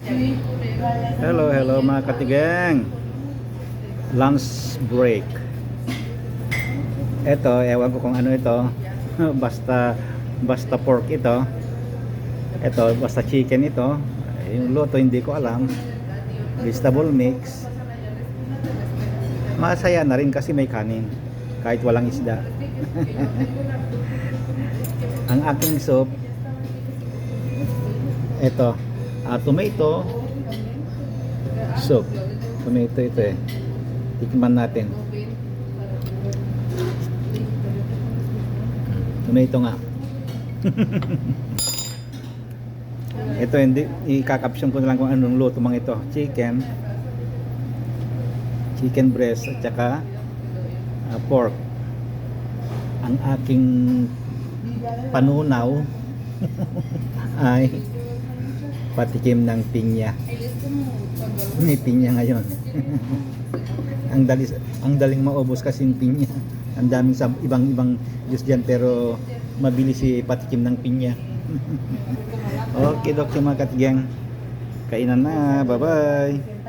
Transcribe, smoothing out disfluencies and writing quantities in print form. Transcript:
Hello, hello mga katigang. Lunch break. Ito, ewan ko kung ano ito. basta pork ito. Ito, basta chicken ito. Yung luto hindi ko alam. Vegetable mix. Masaya na rin kasi may kanin kahit walang isda. Ang aking soup ito, tomato soup. Tomato ito eh. Tikman natin. Tomato nga. Ito hindi, ikakapsyon ko na lang kung anong luto mang ito. Chicken breast at saka pork. Ang aking panunaw ay patikim ng pinya. May pinya ngayon. ang daling maubos kasi yung pinya. Ang daming sa ibang juice dyan pero mabilis si patikim ng pinya. Okay, mga katigang. Kainan na. Bye-bye.